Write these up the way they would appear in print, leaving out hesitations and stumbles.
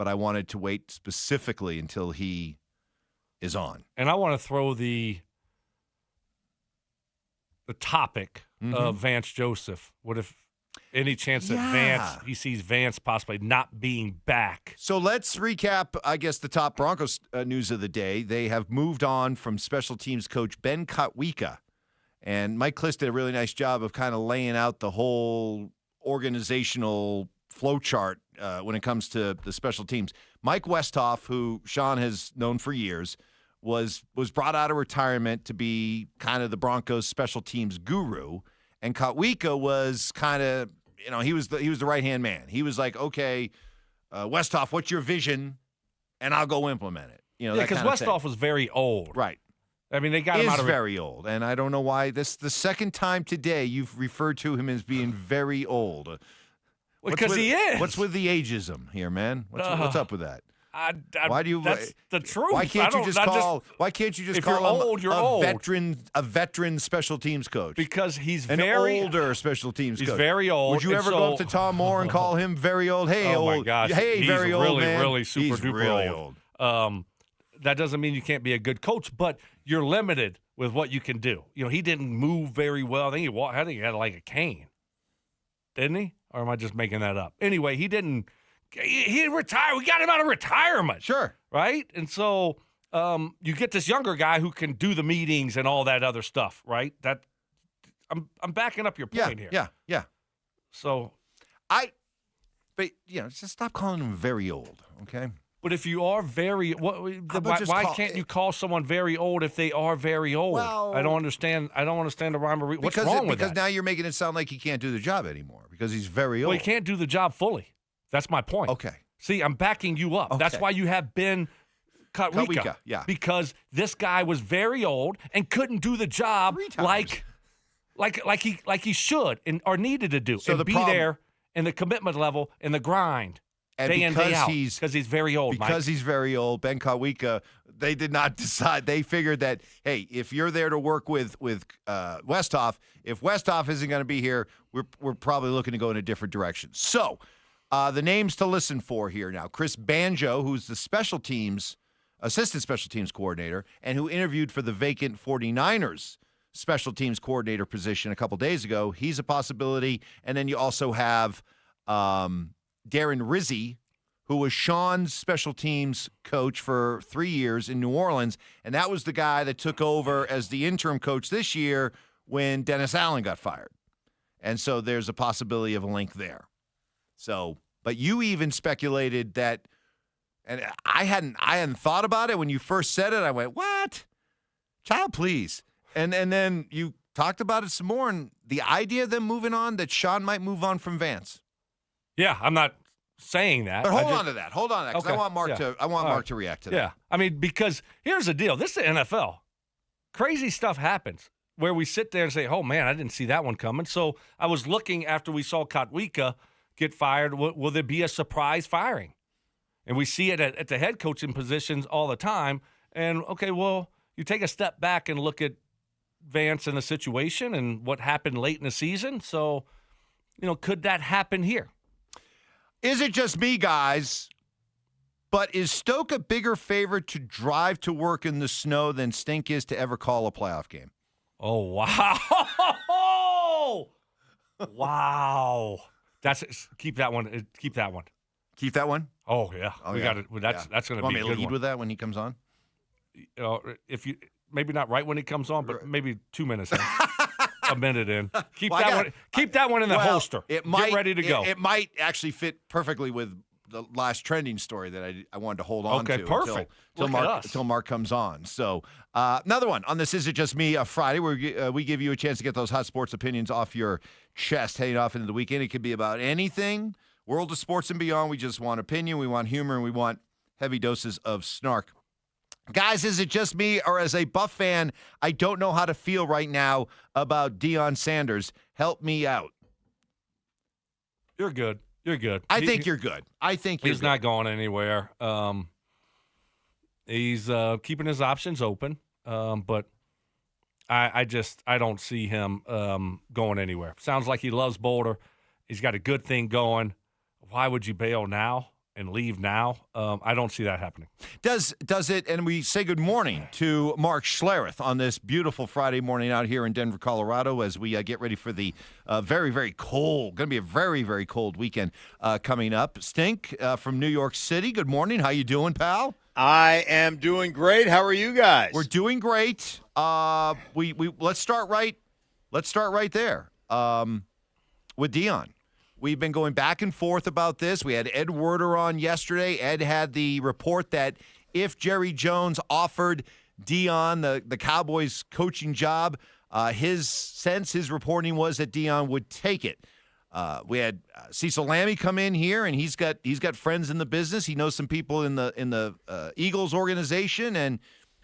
but I wanted to wait specifically until he is on. And I want to throw the topic of Vance Joseph. What if any chance that he sees Vance possibly not being back? So let's recap, I guess, the top Broncos news of the day. They have moved on from special teams coach Ben Kotwica. And Mike Kliss did a really nice job of kind of laying out the whole organizational flow chart when it comes to the special teams. Mike Westhoff, who Sean has known for years, was brought out of retirement to be kind of the Broncos special teams guru. And Kotwica was kind of, he was the right-hand man. He was like, okay, Westhoff, what's your vision? And I'll go implement it. Because Westhoff was very old. Right. I mean, they got him out of very old. And I don't know why. This the second time today you've referred to him as being very old. Because he is. What's with the ageism here, man? What's up with that? Why do you? That's the truth. Why can't you just call? Why can't you just if call you're him old, you're a old. veteran special teams coach? Because he's an older special teams coach. He's very old. Would you ever go up to Tom Moore and call him very old? Hey, oh old. My gosh. Hey, he's very old really, man. really super he's duper really old. That doesn't mean you can't be a good coach, but you're limited with what you can do. He didn't move very well. I think he had like a cane, didn't he? Or am I just making that up? Anyway, he didn't. He retired. We got him out of retirement. Sure. Right? And so you get this younger guy who can do the meetings and all that other stuff, right? I'm backing up your point here. Yeah. So just stop calling him very old, okay? But if you are why can't you call someone very old if they are very old? Well, I don't understand the rhyme or reason. What's wrong with that? Because now you're making it sound like he can't do the job anymore because he's very old. Well, he can't do the job fully. That's my point. Okay. See, I'm backing you up. Okay. That's why you have Ben Kotwica. Yeah. Because this guy was very old and couldn't do the job like he should or needed to do. So and be there in the commitment level and the grind. And day in, day out, because he's very old, because Mike. He's very old, Ben Kotwica, they did not decide. They figured that, hey, if you're there to work with Westhoff, if Westhoff isn't going to be here, we're probably looking to go in a different direction. So the names to listen for here now. Chris Banjo, who's the assistant special teams coordinator, and who interviewed for the vacant 49ers special teams coordinator position a couple days ago. He's a possibility. And then you also have Darren Rizzi, who was Sean's special teams coach for 3 years in New Orleans, and that was the guy that took over as the interim coach this year when Dennis Allen got fired. And so there's a possibility of a link there. So, but you even speculated that, and I hadn't thought about it when you first said it. I went, what? Child, please. And then you talked about it some more, and the idea of them moving on, that Sean might move on from Vance. Yeah, I'm not saying that. But hold on to that, because okay. I want Mark to react to that. Yeah, I mean, because here's the deal. This is the NFL. Crazy stuff happens where we sit there and say, oh, man, I didn't see that one coming. So I was looking after we saw Kotwica get fired, will there be a surprise firing? And we see it at the head coaching positions all the time. And, okay, well, you take a step back and look at Vance and the situation and what happened late in the season. So, could that happen here? Is it just me, guys? But is Stoke a bigger favorite to drive to work in the snow than Stink is to ever call a playoff game? Oh, wow. Wow. Keep that one. Keep that one. Keep that one? Oh, yeah. Oh, we yeah. got it. That's going to be a good one. Want me to lead with that when he comes on? If you maybe not right when he comes on, but maybe 2 minutes in. A minute in. Keep that one in the holster. Get ready to go. It might actually fit perfectly with the last trending story that I wanted to hold on to. Okay, perfect. Until Mark comes on. So another one on this Is It Just Me, a Friday, where we give you a chance to get those hot sports opinions off your chest heading off into the weekend. It could be about anything, world of sports and beyond. We just want opinion, we want humor, and we want heavy doses of snark. Guys, is it just me, or as a Buff fan, I don't know how to feel right now about Deion Sanders? Help me out. You're good. I think you're good. He's not going anywhere. He's keeping his options open, but I don't see him going anywhere. Sounds like he loves Boulder. He's got a good thing going. Why would you bail now? and leave now. I don't see that happening. Does it, and we say good morning to Mark Schlereth on this beautiful Friday morning out here in Denver, Colorado, as we get ready for the very, very cold, going to be a very, very cold weekend coming up. Stink from New York City, good morning. How you doing, pal? I am doing great. How are you guys? We're doing great. We let's start right there with Deion. We've been going back and forth about this. We had Ed Werder on yesterday. Ed had the report that if Jerry Jones offered Deion the Cowboys coaching job, his reporting was that Deion would take it. We had Cecil Lammey come in here, and he's got friends in the business. He knows some people in the Eagles organization, and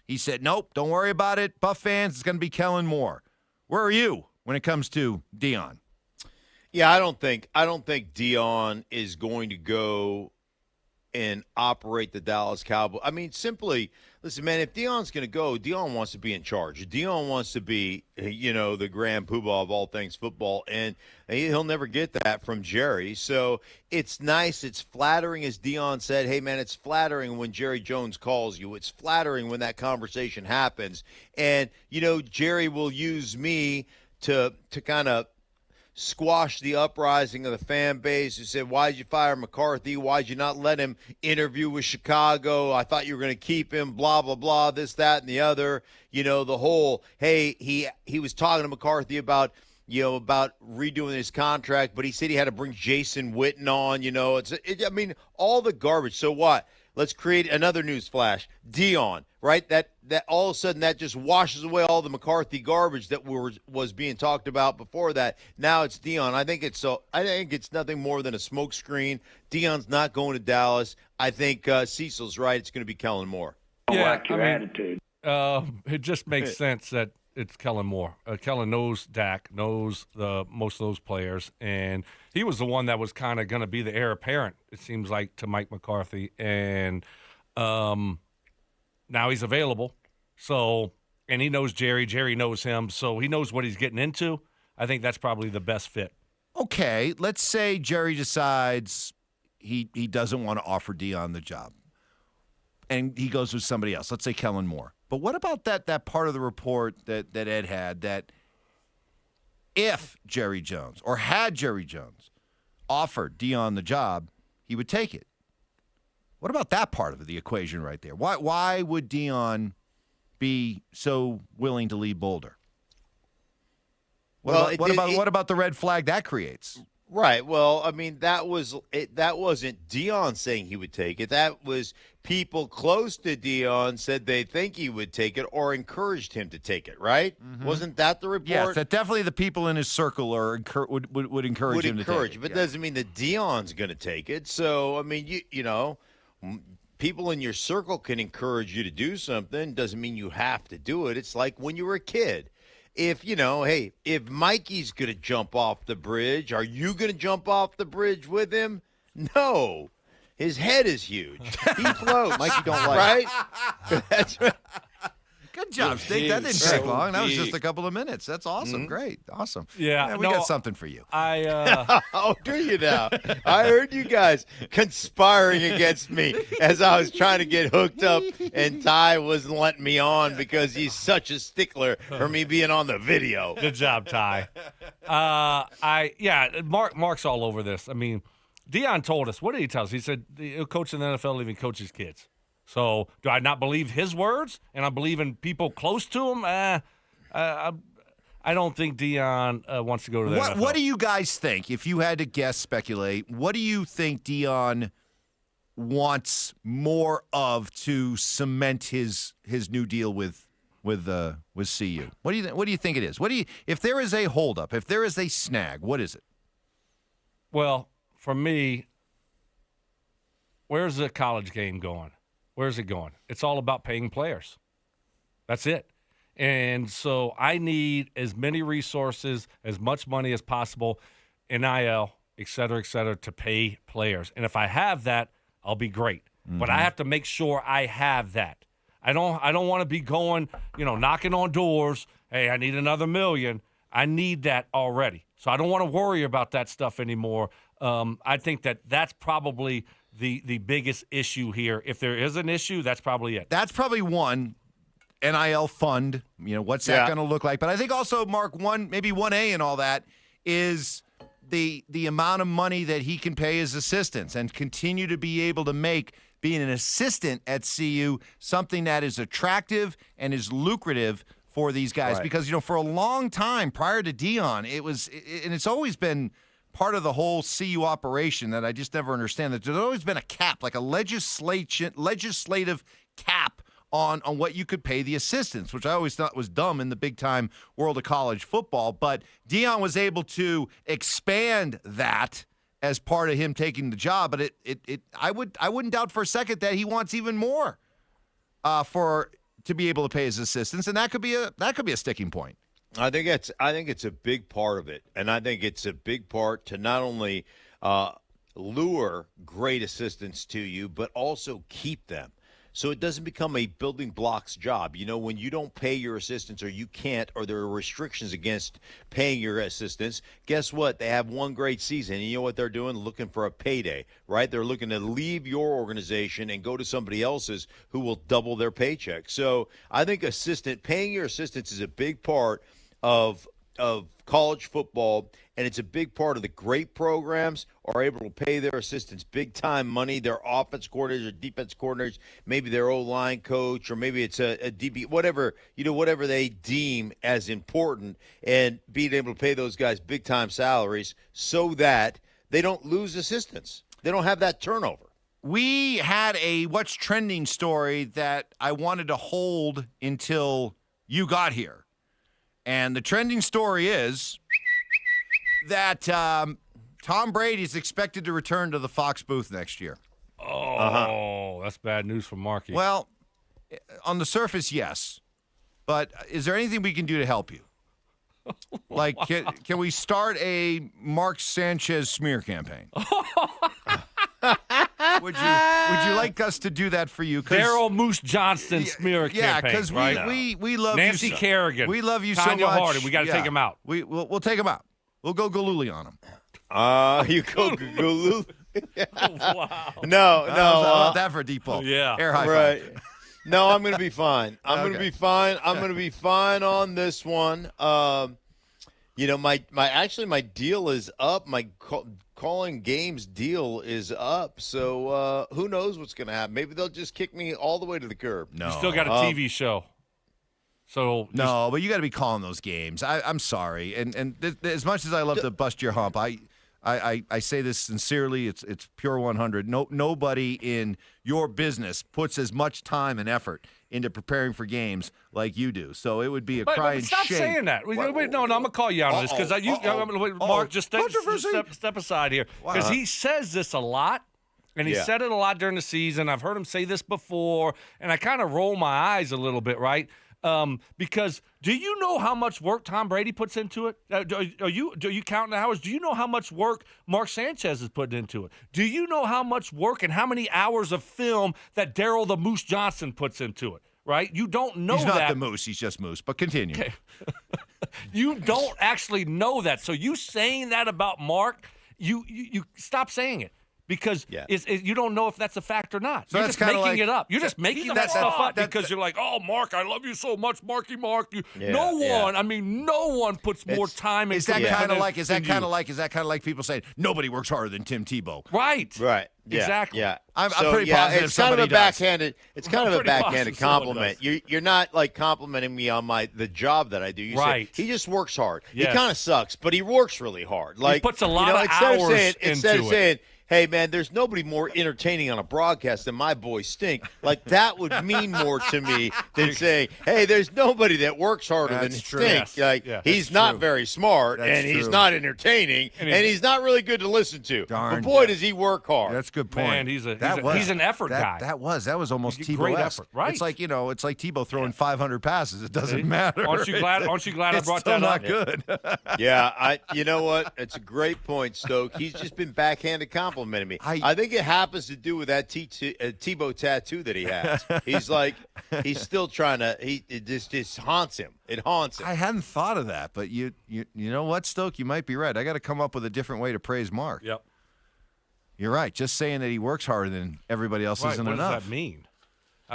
he said, "Nope, don't worry about it. Buff fans, it's going to be Kellen Moore." Where are you when it comes to Deion? Yeah, I don't think Deion is going to go and operate the Dallas Cowboys. I mean, simply, listen, man, if Deion's going to go, Deion wants to be in charge. Deion wants to be, the grand poobah of all things football, and he'll never get that from Jerry. So it's nice. It's flattering, as Deion said, hey, man, it's flattering when Jerry Jones calls you. It's flattering when that conversation happens. And, Jerry will use me to kind of squash the uprising of the fan base who said, why did you fire McCarthy? Why did you not let him interview with Chicago? I thought you were going to keep him, blah, blah, blah, this, that, and the other. The whole, hey, he was talking to McCarthy about redoing his contract, but he said he had to bring Jason Witten on, all the garbage. So what? Let's create another news flash. Deion, right? That all of a sudden that just washes away all the McCarthy garbage that was being talked about before that. Now it's Deion. I think it's nothing more than a smokescreen. Deion's not going to Dallas. I think Cecil's right. It's going to be Kellen Moore. Attitude. It just makes sense that it's Kellen Moore. Kellen knows Dak, knows most of those players, and he was the one that was kind of going to be the heir apparent, it seems like, to Mike McCarthy. And now he's available. So, and he knows Jerry. Jerry knows him. So he knows what he's getting into. I think that's probably the best fit. Okay, let's say Jerry decides he doesn't want to offer Deion the job, and he goes with somebody else. Let's say Kellen Moore. But what about that part of the report that Ed had, that if Jerry Jones, or had Jerry Jones, offered Deion the job, he would take it? What about that part of the equation right there? Why would Deion be so willing to leave Boulder? What about the red flag that creates? Right. Well, I mean, that wasn't Deion saying he would take it. That was people close to Deion said they think he would take it or encouraged him to take it, right? Mm-hmm. Wasn't that the report? Yes, that definitely the people in his circle would encourage him to take it. But it doesn't mean that Deion's going to take it. So, I mean, people in your circle can encourage you to do something. Doesn't mean you have to do it. It's like when you were a kid. If Mikey's going to jump off the bridge, are you going to jump off the bridge with him? No. His head is huge. He floats. Mikey don't like right? That's right. Good job, Steve. That didn't take long. That was just a couple of minutes. That's awesome. Mm-hmm. Great. Awesome. Yeah. We got something for you. Oh, do you now? I heard you guys conspiring against me as I was trying to get hooked up, and Ty wasn't letting me on because he's such a stickler for me being on the video. Good job, Ty. Mark's all over this. I mean, Deion told us. What did he tell us? He said he'll coach in the NFL, even coach his kids. So do I not believe his words, and I believe in people close to him? I don't think Deion wants to go to the NFL. What do you guys think? If you had to guess, speculate, what do you think Deion wants more of to cement his new deal with CU? What do you think it is? If there is a holdup, if there is a snag, what is it? Well, for me, where's the college game going? Where's it going? It's all about paying players. That's it. And so I need as many resources, as much money as possible, NIL, et cetera, to pay players. And if I have that, I'll be great. Mm-hmm. But I have to make sure I have that. I don't want to be going, knocking on doors. Hey, I need another $1 million. I need that already. So I don't want to worry about that stuff anymore. I think that's probably the biggest issue here? If there is an issue, that's probably it. That's probably one. NIL fund, what's that going to look like? But I think also, Mark, maybe 1A and all that is the amount of money that he can pay his assistants and continue to be able to make being an assistant at CU something that is attractive and is lucrative for these guys. Right. Because, for a long time prior to Deion, and it's always been part of the whole CU operation that I just never understand, that there's always been a cap, like a legislative cap on what you could pay the assistants, which I always thought was dumb in the big-time world of college football. But Deion was able to expand that as part of him taking the job. But I wouldn't doubt for a second that he wants even more to be able to pay his assistants, and that could be a sticking point. I think it's a big part of it, and I think it's a big part to not only lure great assistants to you, but also keep them. So it doesn't become a building blocks job. When you don't pay your assistants, or you can't, or there are restrictions against paying your assistants, guess what? They have one great season. And you know what they're doing? Looking for a payday, right? They're looking to leave your organization and go to somebody else's who will double their paycheck. So I think paying your assistants is a big part of college football, and it's a big part of the great programs are able to pay their assistants big-time money, their offense coordinators or defense coordinators, maybe their O-line coach, or maybe it's a DB, whatever they deem as important, and being able to pay those guys big-time salaries so that they don't lose assistants. They don't have that turnover. We had a What's Trending story that I wanted to hold until you got here. And the trending story is that Tom Brady is expected to return to the Fox booth next year. Oh, That's bad news for Marky. Well, on the surface, yes. But is there anything we can do to help you? Like, can we start a Mark Sanchez smear campaign? Would you like us to do that for you? Daryl Moose Johnston smear campaign. Yeah, because we love Nancy you. Kerrigan. We love you Tanya so much. Harding. We got to take him out. We'll take him out. We'll go Galooly on him. You go Galooly. Wow. No. How about that for a deep ball? Yeah. Air high Right. five. No, I'm going to be fine. I'm going to Okay. be fine. I'm going to be fine on this one. My deal is up. My calling games deal is up. So who knows what's going to happen? Maybe they'll just kick me all the way to the curb. No. You still got a TV show. So No, but you got to be calling those games. I'm sorry, and as much as I love to bust your hump, I say this sincerely. It's pure 100. Nobody in your business puts as much time and effort into preparing for games like you do. So it would be a crying stop shame. saying that. Wait, no, I'm gonna call you out on this because Mark, just step aside here because he says this a lot. And he said it a lot during the season. I've heard him say this before, and I kind of roll my eyes a little bit, right? Because do you know how much work Tom Brady puts into it? Are you counting the hours? Do you know how much work Mark Sanchez is putting into it? Do you know how much work and how many hours of film that Daryl the Moose Johnson puts into it? Right? You don't know that. He's not the Moose. He's just Moose. But continue. Okay. You don't actually know that. So you saying that about Mark, you stop saying it. Because you don't know if that's a fact or not. So you're that's just making like, it up. You're just making that stuff up because you're like, oh, Mark, I love you so much, Marky Mark. No one puts more time into Is that kind of like? Is that kind you. of like people saying nobody works harder than Tim Tebow? Right. Yeah, Exactly. Yeah. I'm pretty positive. It's kind of a somebody does. backhanded. It's kind of a pretty backhanded positive someone compliment. does. You're not like complimenting me on the job that I do. You Right. say he just works hard. Yes. He kind of sucks, but he works really hard. Like puts a lot of instead hours of saying, instead of into it. saying, hey, man, there's nobody more entertaining on a broadcast than my boy Stink. Like, that would mean more to me than saying, hey, there's nobody that works harder than That's true. Stink. Yes. Like, Yeah. he's That's not true. very smart, That's and he's true. not entertaining, and he's not really good to listen to. Darn. But, boy, does he work hard. That's a good point. Man, he's an effort guy. That was almost Great Tebow-esque. effort, right. It's like Tebow throwing 500 passes. It doesn't matter. Aren't you glad I brought still that not up? good. Yeah, you know what? It's a great point, Stoke. He's just been backhanded complimenting me. I think it happens to do with that Tebow tattoo that he has. He's still trying to. It just haunts him. It haunts him. I hadn't thought of that, but you know what, Stoke? You might be right. I got to come up with a different way to praise Mark. Yep. You're right. Just saying that he works harder than everybody else isn't what enough. does that mean?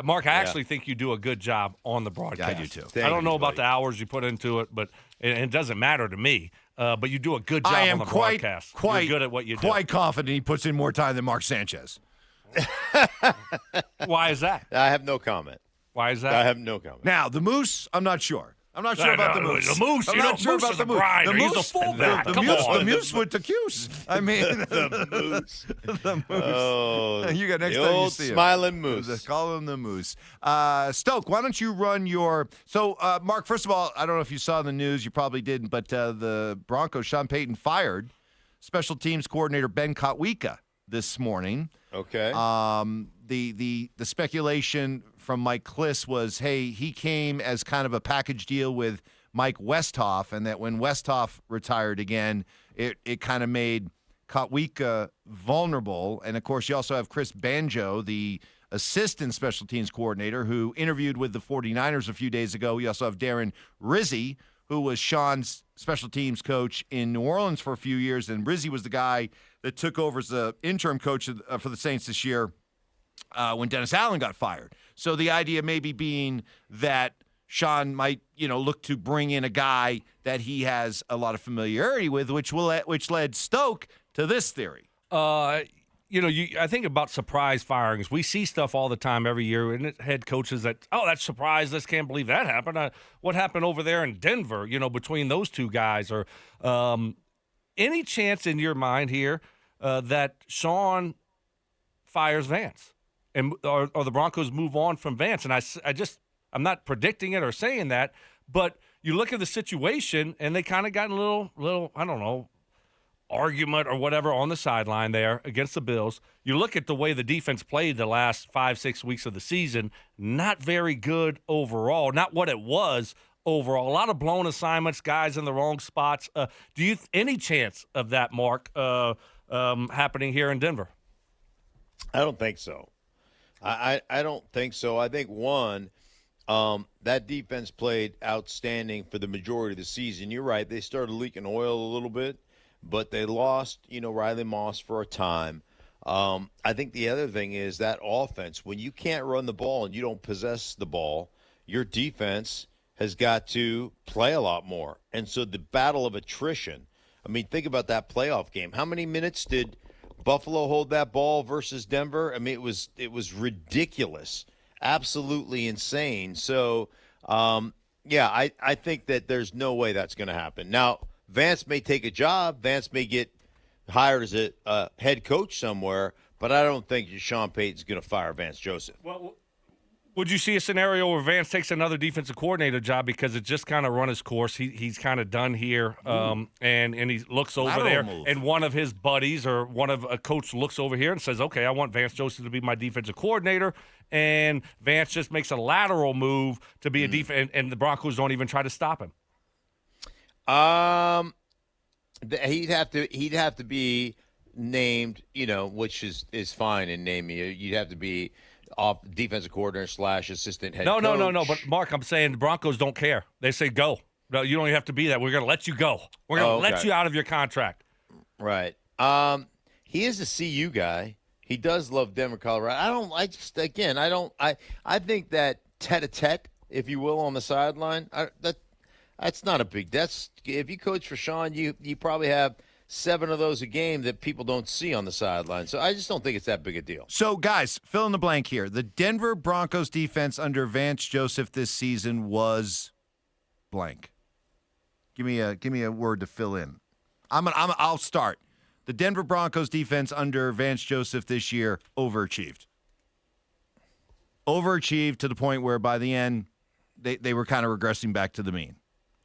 Mark, I actually think you do a good job on the broadcast. Yeah, I do too. I don't know about the hours you put into it, but it doesn't matter to me. But you do a good job on the broadcast. You're good at what you do. Quite confident he puts in more time than Mark Sanchez. Why is that? I have no comment. Why is that? I have no comment. Now, the Moose, I'm not sure. I'm not sure about the Moose. The Moose, I'm you not know, sure Moose about is the a Moose. grinder. The He's a Moose, fullback. the Come Moose, on. the Moose with the Q's. I mean, The Moose. the Moose. Oh, You got next the time you old see him. smiling Moose. Call him the Moose. Stoke, why don't you run your – so, Mark, first of all, I don't know if you saw the news. You probably didn't, but the Broncos, Sean Payton, fired special teams coordinator Ben Kotwica this morning. Okay. The speculation from Mike Kliss was, hey, he came as kind of a package deal with Mike Westhoff, and that when Westhoff retired again, it kind of made Kotwica vulnerable. And, of course, you also have Chris Banjo, the assistant special teams coordinator, who interviewed with the 49ers a few days ago. You also have Darren Rizzi, who was Sean's special teams coach in New Orleans for a few years, and Rizzi was the guy that took over as the interim coach for the Saints this year when Dennis Allen got fired. So the idea maybe being that Sean might, look to bring in a guy that he has a lot of familiarity with, which led Stoke to this theory. I think about surprise firings. We see stuff all the time every year, and head coaches that, that's surprise. Let's can't believe that happened. What happened over there in Denver, between those two guys? Or any chance in your mind here that Sean fires Vance? Or the Broncos move on from Vance? And I'm not predicting it or saying that, but you look at the situation, and they kind of got a little, I don't know, argument or whatever on the sideline there against the Bills. You look at the way the defense played the last 5-6 weeks of the season, not very good overall, not what it was overall. A lot of blown assignments, guys in the wrong spots. Do you any chance of that, Mark, happening here in Denver? I don't think so. I don't think so. I think, one, that defense played outstanding for the majority of the season. You're right. They started leaking oil a little bit, but they lost, Riley Moss for a time. I think the other thing is that offense, when you can't run the ball and you don't possess the ball, your defense has got to play a lot more. And so the battle of attrition, think about that playoff game. How many minutes did Buffalo hold that ball versus Denver? It was ridiculous, absolutely insane. So, I think that there's no way that's going to happen. Now, Vance may take a job. Vance may get hired as a head coach somewhere, but I don't think Sean Payton's going to fire Vance Joseph. Well, would you see a scenario where Vance takes another defensive coordinator job because it just kind of run his course? He's kind of done here, and he looks over there, and one of his buddies or one of a coach looks over here and says, okay, I want Vance Joseph to be my defensive coordinator, and Vance just makes a lateral move to be a defense, and the Broncos don't even try to stop him. He'd have to be named, which is fine in naming. You'd have to be off defensive coordinator / assistant head coach. No. But Mark, I'm saying the Broncos don't care. They say go. No, you don't even have to be that. We're going to let you go. We're going to let you out of your contract. Right. He is a CU guy. He does love Denver, Colorado. I think that tete-a-tete, if you will, on the sideline, that's not a big. That's if you coach for Sean, you probably have 7 of those a game that people don't see on the sideline. So I just don't think it's that big a deal. So, guys, fill in the blank here. The Denver Broncos defense under Vance Joseph this season was blank. Give me a word to fill in. I'll start. The Denver Broncos defense under Vance Joseph this year overachieved. Overachieved to the point where by the end they were kind of regressing back to the mean.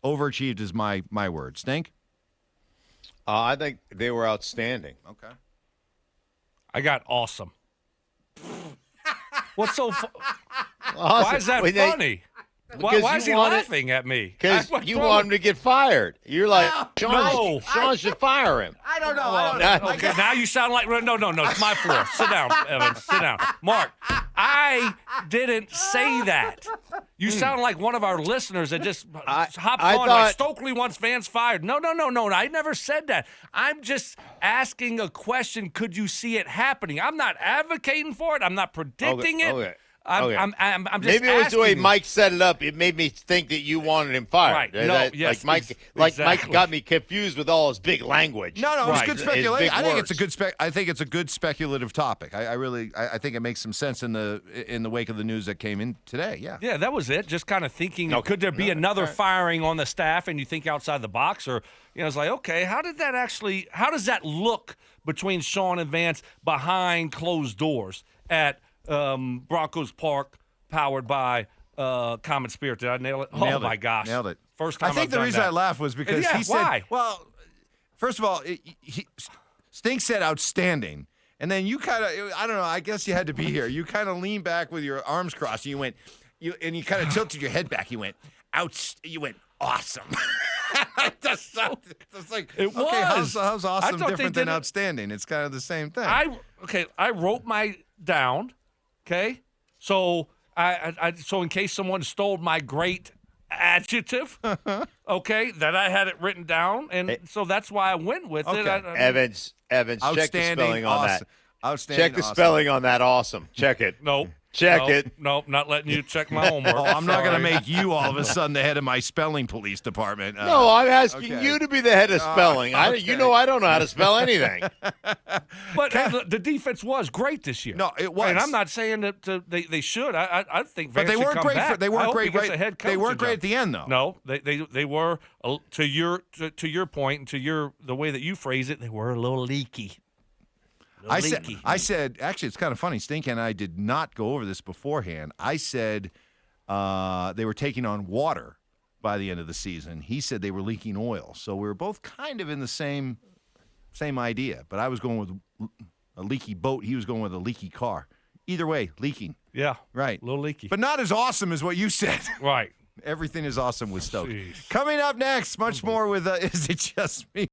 Overachieved is my word. Stink? I think they were outstanding. Okay. I got awesome. What's so Why is that funny? Why is he laughing at me? Because you want him to get fired. You're like, Sean should fire him. I don't know. Okay, now you sound like no. It's my floor. Sit down, Evans. Sit down. Mark, I didn't say that. You sound like one of our listeners that just hops I on thought- like Stokley wants Vance fired. No. I never said that. I'm just asking a question. Could you see it happening? I'm not advocating for it. I'm not predicting it. Okay. I'm just Maybe it was asking the way you. Mike set it up. It made me think that you wanted him fired. Right. No, That- yes, like Mike exactly. got me confused with all his big language. No, it was Right. good His speculation. big I think it's a words. good I think it's a good speculative topic. I really think it makes some sense in the wake of the news that came in today. Yeah. Yeah, that was it. Just kind of thinking, No, could there be no, another all right. firing on the staff? And you think outside the box, or it's like, okay, how does that look between Sean and Vance behind closed doors at Broncos Park, powered by Common Spirit? Did I nail it? Nailed Oh my it. gosh, Nailed it. First time. I think I've the done reason that. I laughed was because Yeah, he said, why? well, first of all, Stink said outstanding. And then you kind of, I don't know, I guess you had to be here. You kind of leaned back with your arms crossed. And you kind of tilted your head back. You went, awesome. That's like, It okay, was. how's I awesome thought they different than did it- outstanding? It's kind of the same thing. I wrote my down. Okay, so so in case someone stole my great adjective, okay, that I had it written down, and so that's why I went with it. Okay. Evans, check the Outstanding, spelling on awesome. that. Outstanding, Check the awesome. spelling on that. Awesome. Check it. Nope. Check Nope, it. Nope, not letting you check my homework. Oh, I'm not going to Sorry. make you all of a sudden the head of my spelling police department. No, I'm asking okay. you to be the head of spelling. okay. You know I don't know how to spell anything. But the defense was great this year. No, it was. And I'm not saying that they should. I think But Vance they should weren't come great. back. They I weren't hope great. he gets a head They weren't coaching great at the end, though. No, they were to your point and the way that you phrase it. They were a little leaky. I said, actually, it's kind of funny. Stink and I did not go over this beforehand. I said they were taking on water by the end of the season. He said they were leaking oil. So we were both kind of in the same idea. But I was going with a leaky boat. He was going with a leaky car. Either way, leaking. Yeah, Right. a little leaky. But not as awesome as what you said. right. Everything is awesome with Stoke. Jeez. Coming up next, much more with Is It Just Me?